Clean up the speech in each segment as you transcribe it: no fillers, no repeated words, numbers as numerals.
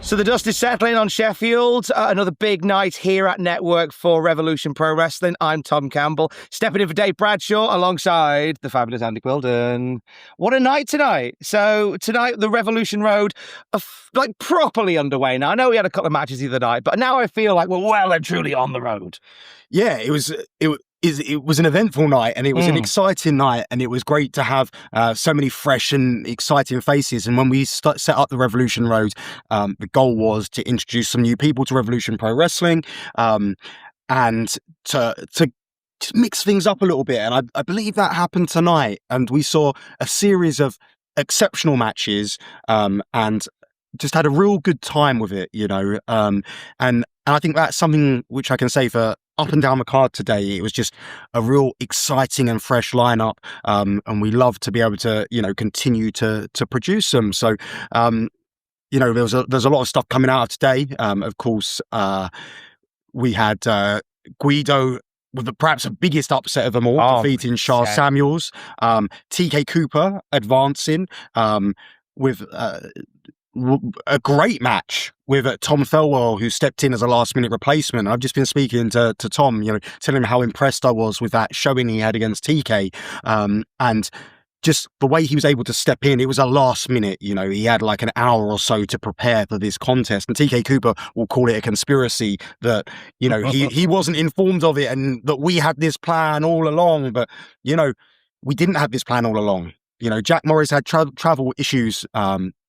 So the dust is settling on Sheffield. Another big night here at Network for Revolution Pro Wrestling. I'm Tom Campbell, stepping in for Dave Bradshaw alongside the fabulous Andy Quildan. What a night tonight. So tonight, the Revolution Road, properly underway now. I know we had a couple of matches the other night, but now I feel like we're well and truly on the road. Yeah, it was an eventful night, and it was an exciting night, and it was great to have so many fresh and exciting faces. And when we set up the Revolution Road, the goal was to introduce some new people to Revolution Pro Wrestling, and to mix things up a little bit. And I believe that happened tonight, and we saw a series of exceptional matches, and just had a real good time with it, and I think that's something which I can say for up and down the card today. It was just a real exciting and fresh lineup, and we love to be able to, continue to produce them. So, there's a lot of stuff coming out of today. Of course, we had Guido with perhaps the biggest upset of them all, defeating Charles Samuels. TK Cooper advancing with a great match with Tom Thelwell, who stepped in as a last-minute replacement. I've just been speaking to Tom, telling him how impressed I was with that showing he had against TK, and just the way he was able to step in. It was a last minute, he had like an hour or so to prepare for this contest, and TK Cooper will call it a conspiracy that, he wasn't informed of it, and that we had this plan all along, but, we didn't have this plan all along. Jack Morris had travel issues,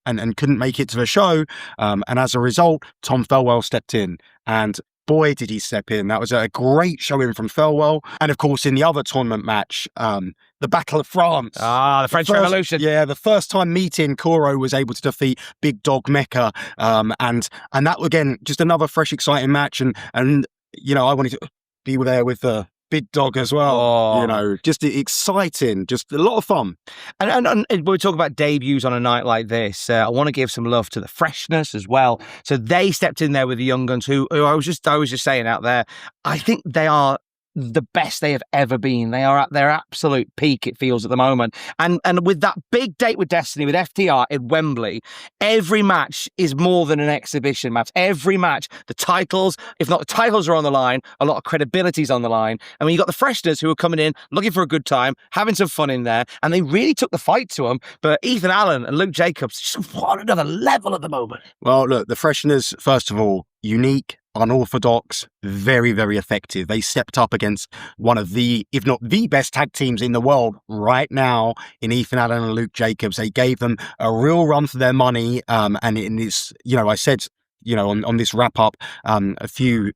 and couldn't make it to the show. And as a result, Tom Thelwell stepped in. And boy, did he step in. That was a great showing from Thelwell. And of course, in the other tournament match, the Battle of France. The French Revolution. Yeah, the first time meeting, Koro was able to defeat Big Dog Mecca. And that, again, just another fresh, exciting match. And I wanted to be there with the Big Dog as well, just exciting, just a lot of fun. And we talk about debuts on a night like this. I want to give some love to the freshness as well. So they stepped in there with the young guns, who I was just saying out there, I think they are the best they have ever been. They are at their absolute peak, it feels, at the moment. And with that big date with Destiny, with FTR in Wembley, every match is more than an exhibition match. Every match, the titles, if not the titles are on the line, a lot of credibility is on the line. And when you got the freshness who are coming in, looking for a good time, having some fun in there, and they really took the fight to them. But Ethan Allen and Luke Jacobs, just on another level at the moment. Well, look, the freshness, first of all, unique, unorthodox, very, very effective. They stepped up against one of the, if not the best tag teams in the world right now in Ethan Allen and Luke Jacobs. They gave them a real run for their money. And in this, I said, on this wrap up, a few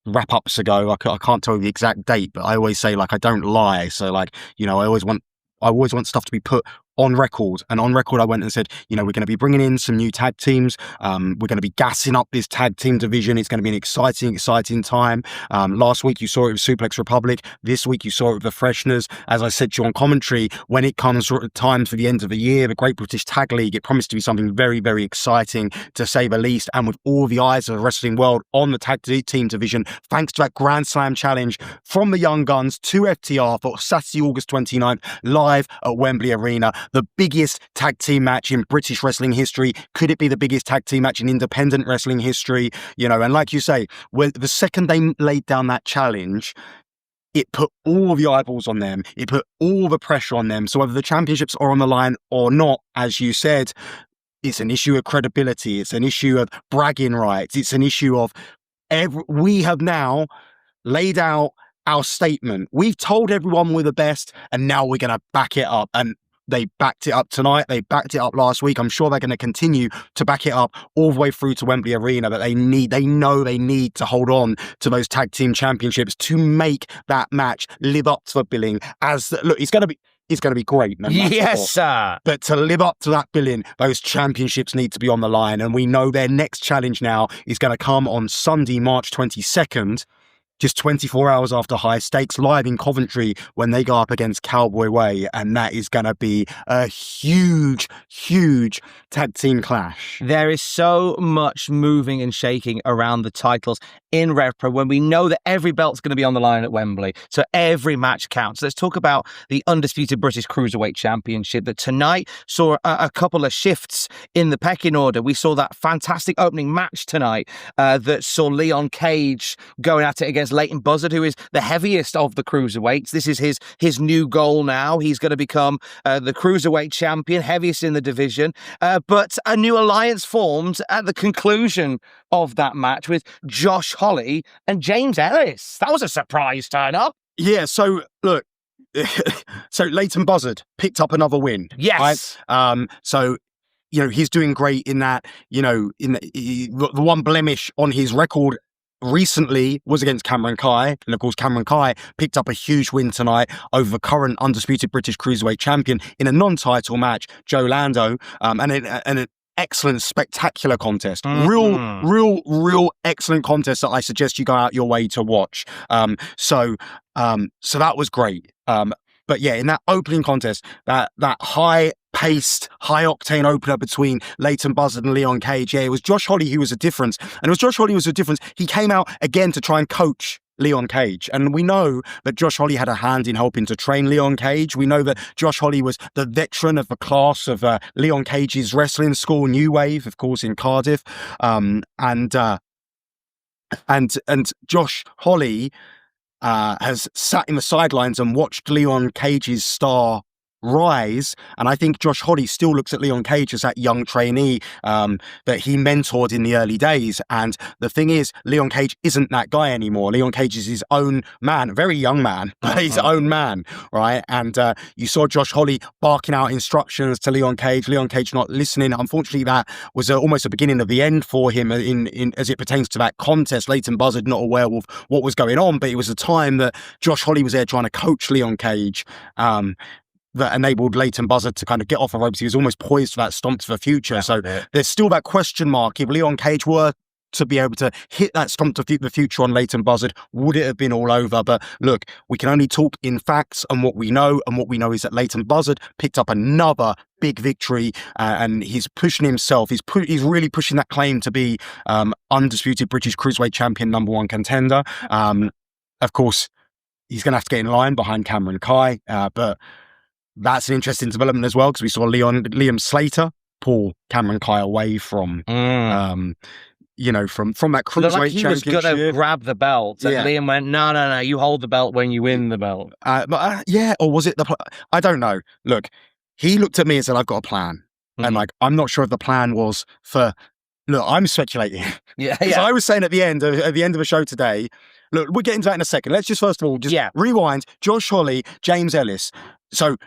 wrap ups ago, I can't tell you the exact date, but I always say, I don't lie. So I always want stuff to be put on record. And on record, I went and said, we're going to be bringing in some new tag teams. We're going to be gassing up this tag team division. It's going to be an exciting time. Last week, you saw it with Suplex Republic. This week, you saw it with the Freshners. As I said to you on commentary, when it comes time for the end of the year, the Great British Tag League, it promised to be something very, very exciting, to say the least. And with all the eyes of the wrestling world on the tag team division, thanks to that Grand Slam challenge from the Young Guns to FTR for Saturday, August 29th, live at Wembley Arena. The biggest tag team match in British wrestling history. Could it be the biggest tag team match in independent wrestling history? And like you say, the second they laid down that challenge, it put all the eyeballs on them. It put all the pressure on them. So whether the championships are on the line or not, as you said, it's an issue of credibility. It's an issue of bragging rights. It's an issue of we have now laid out our statement. We've told everyone we're the best, and now we're going to back it up. And they backed it up tonight. They backed it up last week. I'm sure they're going to continue to back it up all the way through to Wembley Arena. But they know they need to hold on to those tag team championships to make that match live up to the billing. It's going to be great. Yes, sir. But to live up to that billing, those championships need to be on the line. And we know their next challenge now is going to come on Sunday, March 22nd. Just 24 hours after High Stakes, live in Coventry when they go up against Cowboy Way. And that is going to be a huge, huge tag team clash. There is so much moving and shaking around the titles in RevPro when we know that every belt's going to be on the line at Wembley. So every match counts. Let's talk about the undisputed British Cruiserweight Championship that tonight saw a couple of shifts in the pecking order. We saw that fantastic opening match tonight that saw Leon Cage going at it against Leighton Buzzard, who is the heaviest of the cruiserweights. This is his new goal now. He's going to become the cruiserweight champion, heaviest in the division. But a new alliance formed at the conclusion of that match with Josh Holley and James Ellis. That was a surprise turn up. Yeah, so look, so Leighton Buzzard picked up another win. Yes. Right? So, he's doing great in that, in the one blemish on his record recently was against Cameron Kai. And of course, Cameron Kai picked up a huge win tonight over the current undisputed British Cruiserweight champion in a non-title match, Joe Lando, and an excellent, spectacular contest. Real excellent contest that I suggest you go out your way to watch. So that was great. But yeah, in that opening contest, that high-paced, high-octane opener between Leighton Buzzard and Leon Cage, yeah, it was Josh Holley who was a difference. And it was Josh Holley who was a difference. He came out again to try and coach Leon Cage. And we know that Josh Holley had a hand in helping to train Leon Cage. We know that Josh Holley was the veteran of the class of Leon Cage's wrestling school, New Wave, of course, in Cardiff. And Josh Holley has sat in the sidelines and watched Leon Cage's star rise. And I think Josh Holley still looks at Leon Cage as that young trainee that he mentored in the early days. And the thing is, Leon Cage isn't that guy anymore. Leon Cage is his own man, a very young man, but his own man, right? And you saw Josh Holley barking out instructions to Leon Cage not listening. Unfortunately, that was almost the beginning of the end for him in as it pertains to that contest. Leighton Buzzard not aware of what was going on, but it was a time that Josh Holley was there trying to coach Leon Cage, that enabled Leighton Buzzard to kind of get off the ropes. He was almost poised for that stomp to the future. So there's still that question mark. If Leon Cage were to be able to hit that stomp to the future on Leighton Buzzard, would it have been all over? But look, we can only talk in facts and what we know. And what we know is that Leighton Buzzard picked up another big victory, and he's pushing himself. He's really pushing that claim to be undisputed British Cruiserweight champion, #1 contender. Of course, he's going to have to get in line behind Cameron Kai, but that's an interesting development as well, because we saw Liam Slater pull Cameron Kai away from from that Cruiserweight like he was going to grab the belt, and Liam went, no, you hold the belt when you win the belt. Or was it I don't know. Look, he looked at me and said, I've got a plan. And I'm not sure if the plan was for, look, I'm speculating. Because I was saying at the end of the show today, look, we'll get into that in a second. Let's just first of all rewind. Josh Holley, James Ellis. So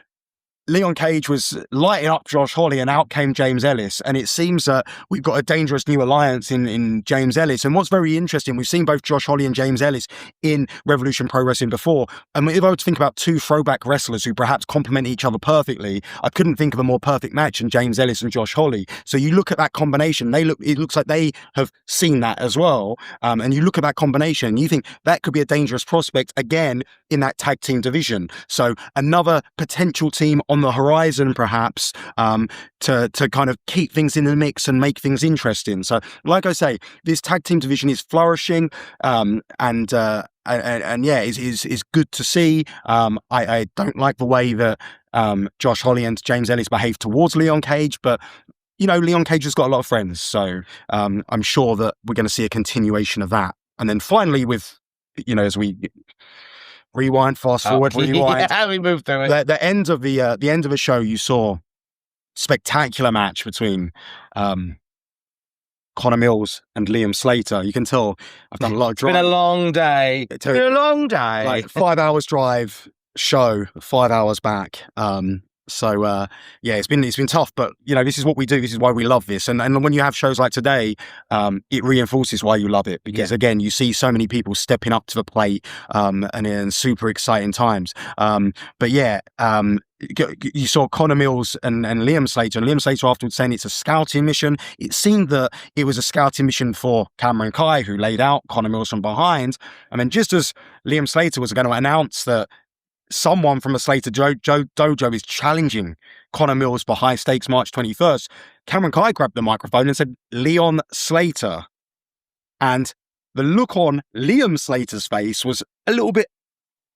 Leon Cage was lighting up Josh Holley, and out came James Ellis. And it seems that we've got a dangerous new alliance in James Ellis. And what's very interesting, we've seen both Josh Holley and James Ellis in Revolution Pro Wrestling before. And if I were to think about two throwback wrestlers who perhaps complement each other perfectly, I couldn't think of a more perfect match than James Ellis and Josh Holley. So you look at that combination, it looks like they have seen that as well. And you look at that combination, and you think that could be a dangerous prospect again in that tag team division. So another potential team on the horizon, perhaps, to kind of keep things in the mix and make things interesting. So, like I say, this tag team division is flourishing, and yeah, is good to see. I don't like the way that Josh Holley and James Ellis behave towards Leon Cage, but Leon Cage has got a lot of friends, so I'm sure that we're going to see a continuation of that. And then finally, with as we rewind, fast forward, rewind. Yeah, we moved through it. The end of the show, you saw spectacular match between Connor Mills and Liam Slater. You can tell I've done a lot of driving. It's been a long day. It's been a long day. Like 5 hours drive show, 5 hours back. So it's been tough, but this is what we do. This is why we love this. And when you have shows like today, it reinforces why you love it, because again, you see so many people stepping up to the plate, and in super exciting times. You saw Connor Mills and Liam Slater, and Liam Slater afterwards saying it's a scouting mission. It seemed that it was a scouting mission for Cameron Kai, who laid out Connor Mills from behind. And then just as Liam Slater was going to announce that someone from the Slater Dojo is challenging Connor Mills for high stakes March 21st, Cameron Kai grabbed the microphone and said, Leon Slater. And the look on Liam Slater's face was a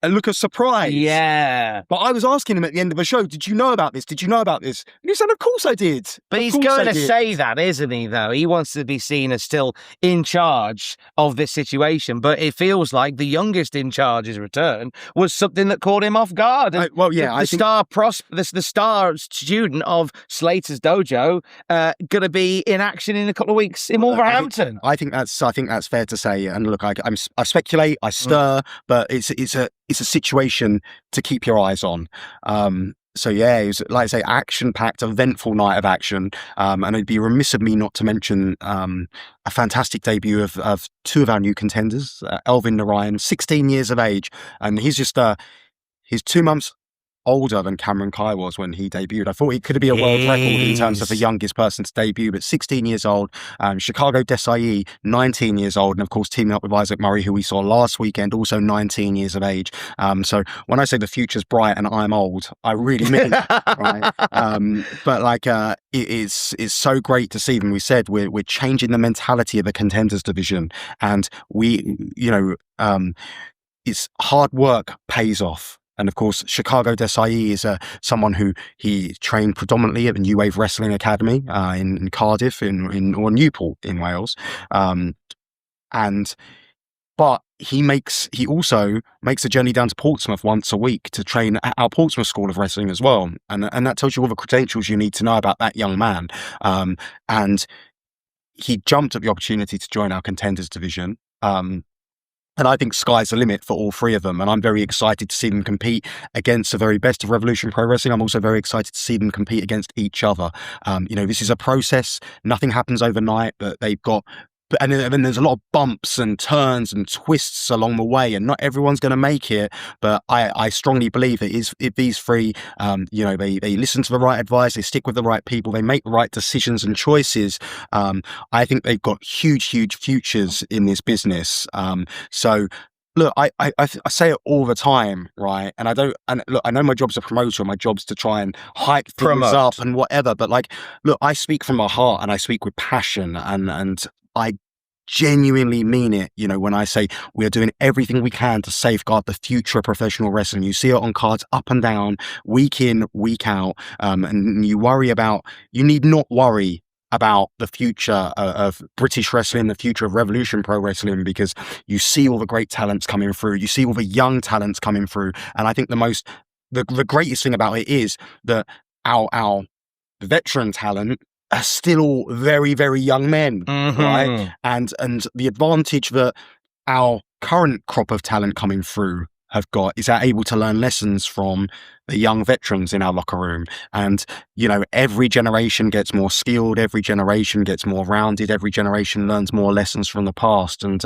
look of surprise. Yeah. But I was asking him at the end of the show, did you know about this? Did you know about this? And he said, of course I did. But he's going to say that, isn't he, though? He wants to be seen as still in charge of this situation. But it feels like the youngest in charge's return was something that caught him off guard. And the star student of Slater's dojo going to be in action in a couple of weeks in Wolverhampton. I think that's fair to say. And look, I speculate, I stir, but it's a situation to keep your eyes on. So yeah, it was, like I say, action-packed, eventful night of action. And it'd be remiss of me not to mention a fantastic debut of two of our new contenders, Elvin Narayan, 16 years of age, and he's 2 months older than Cameron Kai was when he debuted. I thought he could be a world record in terms of the youngest person to debut, but 16 years old. Chicago Desai, 19 years old, and of course teaming up with Isaac Murray, who we saw last weekend, also 19 years of age. So when I say the future's bright and I'm old, I really mean it. Right? But like it's so great to see them. We said we're changing the mentality of the contenders division, and it's hard work pays off. And of course, Chicago Desai is someone who he trained predominantly at the New Wave Wrestling Academy in Cardiff or Newport in Wales. But he also makes a journey down to Portsmouth once a week to train at our Portsmouth School of Wrestling as well. And that tells you all the credentials you need to know about that young man. And he jumped at the opportunity to join our contenders division. And I think sky's the limit for all three of them. And I'm very excited to see them compete against the very best of Revolution Pro Wrestling. I'm also very excited to see them compete against each other. This is a process. Nothing happens overnight, but they've got... And then there's a lot of bumps and turns and twists along the way, and not everyone's going to make it. But I strongly believe that if these three, they listen to the right advice, they stick with the right people, they make the right decisions and choices. I think they've got huge futures in this business. So look, I say it all the time, right? And I know my job's a promoter, my job's to try and hype things up and whatever. But like, look, I speak from my heart and I speak with passion, and I genuinely mean it, when I say we are doing everything we can to safeguard the future of professional wrestling. You see it on cards up and down, week in, week out, and you need not worry about the future of British wrestling, the future of Revolution Pro Wrestling, because you see all the great talents coming through, you see all the young talents coming through, and I think the greatest thing about it is that our veteran talent are still all very, very young men, right? And the advantage that our current crop of talent coming through have got is they're able to learn lessons from the young veterans in our locker room. And, every generation gets more skilled, every generation gets more rounded, every generation learns more lessons from the past. And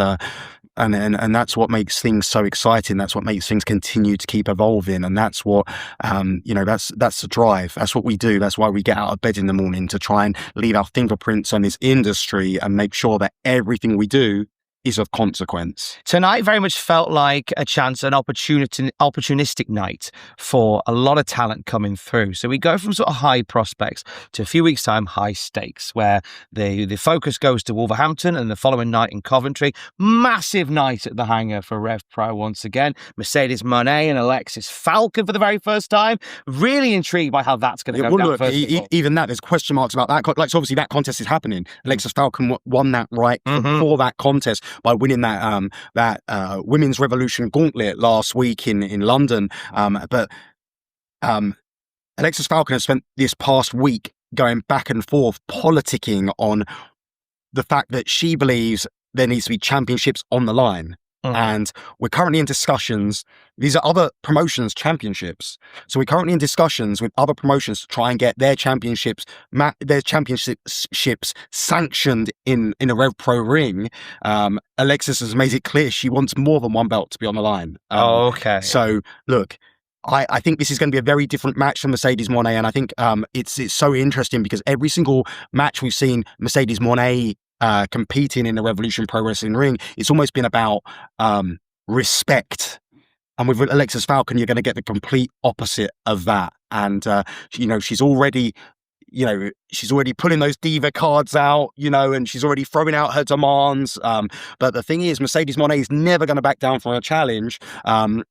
that's what makes things so exciting. That's what makes things continue to keep evolving. And that's what, that's the drive. That's what we do. That's why we get out of bed in the morning, to try and leave our fingerprints on this industry and make sure that everything we do is of consequence. Tonight very much felt like an opportunistic night for a lot of talent coming through. So we go from sort of high prospects to a few weeks' time, high stakes, where the focus goes to Wolverhampton and the following night in Coventry. Massive night at the Hangar for RevPro once again. Mercedes Moné and Alexis Falcon for the very first time. Really intrigued by how that's going to go down. Even that, there's question marks about that. Like, so obviously that contest is happening. Alexis Falcon won that right for that contest by winning that Women's Revolution Gauntlet last week in London. But Alexis Falcon has spent this past week going back and forth politicking on the fact that she believes there needs to be championships on the line. And we're currently in discussions. These are other promotions' championships. So we're currently in discussions with other promotions to try and get their championships sanctioned in a RevPro ring. Alexis has made it clear she wants more than one belt to be on the line. Okay. So look, I think this is going to be a very different match for Mercedes Moné, and I think it's so interesting because every single match we've seen Mercedes Moné competing in the Revolution Pro Wrestling ring, it's almost been about respect. And with Alexis Falcon, you're going to get the complete opposite of that. And, she's already, she's already pulling those diva cards out, and she's already throwing out her demands. But the thing is, Mercedes Moné is never going to back down from a challenge. And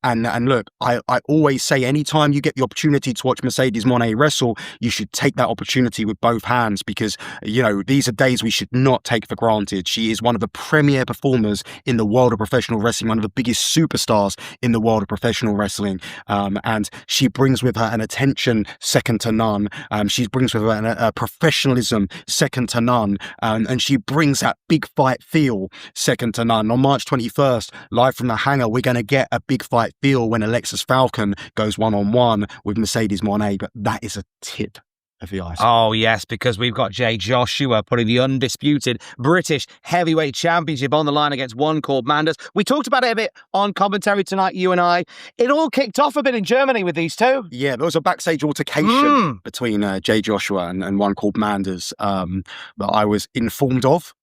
look, I always say, anytime you get the opportunity to watch Mercedes Moné wrestle, you should take that opportunity with both hands, because, these are days we should not take for granted. She is one of the premier performers in the world of professional wrestling, one of the biggest superstars in the world of professional wrestling. And she brings with her an attention second to none. She brings with her a professionalism second to none. And she brings that big fight feel second to none. On March 21st, live from the hangar, we're going to get a big fight feel when Alexis Falcon goes one-on-one with Mercedes Moné. But that is a tip of the ice. Oh, yes, because we've got Jay Joshua putting the undisputed British Heavyweight Championship on the line against one called Manders. We talked about it a bit on commentary tonight, you and I. It all kicked off a bit in Germany with these two. Yeah, there was a backstage altercation between Jay Joshua and one called Manders that I was informed of.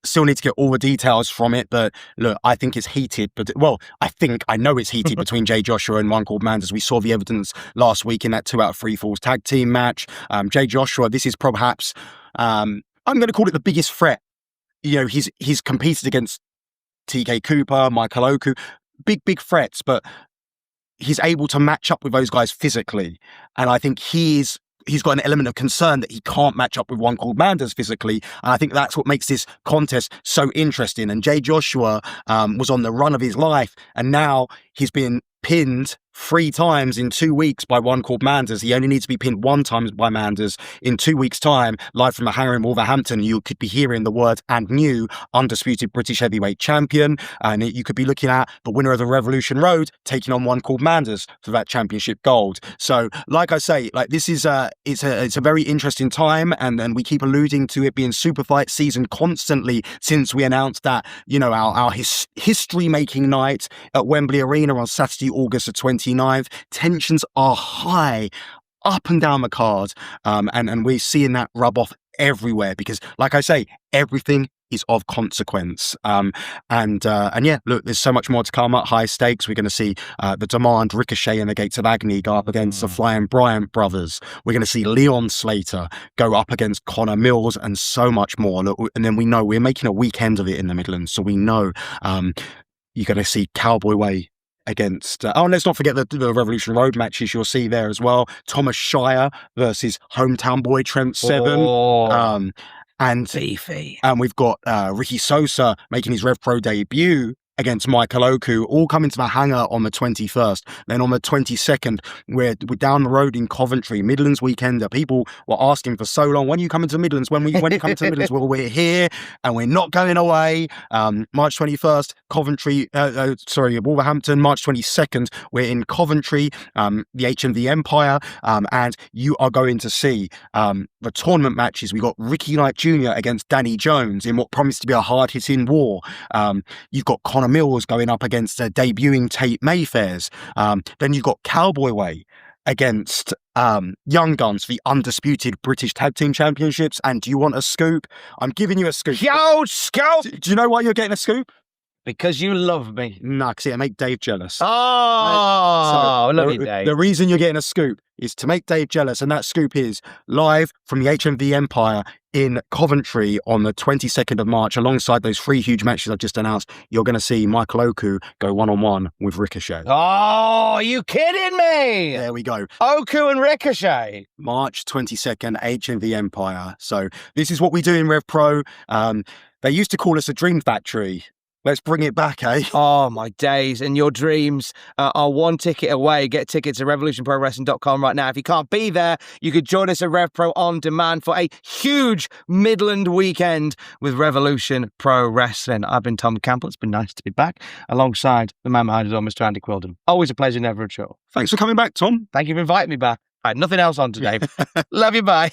Still need to get all the details from it, but look, I think it's heated. But I know it's heated between Jay Joshua and one called Manders. We saw the evidence last week in that 2 out of 3 falls tag team match. Jay Joshua, this is perhaps I'm going to call it the biggest threat. He's competed against TK Cooper, Michael Oku, big threats, but he's able to match up with those guys physically, and I think he's got an element of concern that he can't match up with one called Manders physically. And I think that's what makes this contest so interesting. And Jay Joshua was on the run of his life, and now he's been pinned 3 times in 2 weeks by one called Manders. He only needs to be pinned 1 time by Manders. In 2 weeks' time, live from the hangar in Wolverhampton, you could be hearing the words "and new undisputed British heavyweight champion," and you could be looking at the winner of the Revolution Road taking on one called Manders for that championship gold. So, like I say, this is it's a very interesting time, and we keep alluding to it being super fight season constantly since we announced that our history-making night at Wembley Arena on Saturday, August the 29th. Tensions are high up and down the card, and we're seeing that rub off everywhere because, like I say, everything is of consequence. And yeah, look, there's so much more to come at high stakes. We're going to see the Demand, Ricochet, and the Gates of Agony go up against the Flying Bryant brothers. We're going to see Leon Slater go up against Connor Mills, and so much more. Look, and then we know we're making a weekend of it in the Midlands, so we know you're going to see Cowboy Way against and let's not forget the Revolution Road matches you'll see there as well. Thomas Shire versus hometown boy Trent Seven. And beefy. And we've got Ricky Sosa making his RevPro debut against Michael Oku, all coming to the hangar on the 21st. Then on the 22nd, we're down the road in Coventry, Midlands Weekender. People were asking for so long, when are you coming to Midlands? When are you coming to Midlands? Well, we're here and we're not going away. March 21st, Wolverhampton. March 22nd, we're in Coventry, the HMV Empire, and you are going to see the tournament matches. We got Ricky Knight Jr. against Danny Jones in what promised to be a hard-hitting war. You've got Connor Mills going up against debuting Tate Mayfairs. Then you've got Cowboy Way against Young Guns for the undisputed British Tag Team Championships. And do you want a scoop? I'm giving you a scoop. Huge scoop! Do you know why you're getting a scoop? Because you love me. Nah, because it'll make Dave jealous. Oh, I love you, Dave. The reason you're getting a scoop is to make Dave jealous, and that scoop is live from the HMV Empire in Coventry on the 22nd of March, alongside those 3 huge matches I've just announced. You're going to see Michael Oku go one-on-one with Ricochet. Oh, are you kidding me? There we go. Oku and Ricochet. March 22nd, HMV Empire. So this is what we do in RevPro. They used to call us a dream factory. Let's bring it back, eh? Oh, my days. And your dreams are 1 ticket away. Get tickets at revolutionprowrestling.com right now. If you can't be there, you could join us at RevPro On Demand for a huge Midland weekend with Revolution Pro Wrestling. I've been Tom Campbell. It's been nice to be back alongside the man behind it all, Mr. Andy Quildan. Always a pleasure, never a chore. Thanks for coming back, Tom. Thank you for inviting me back. I had nothing else on today. Love you, bye.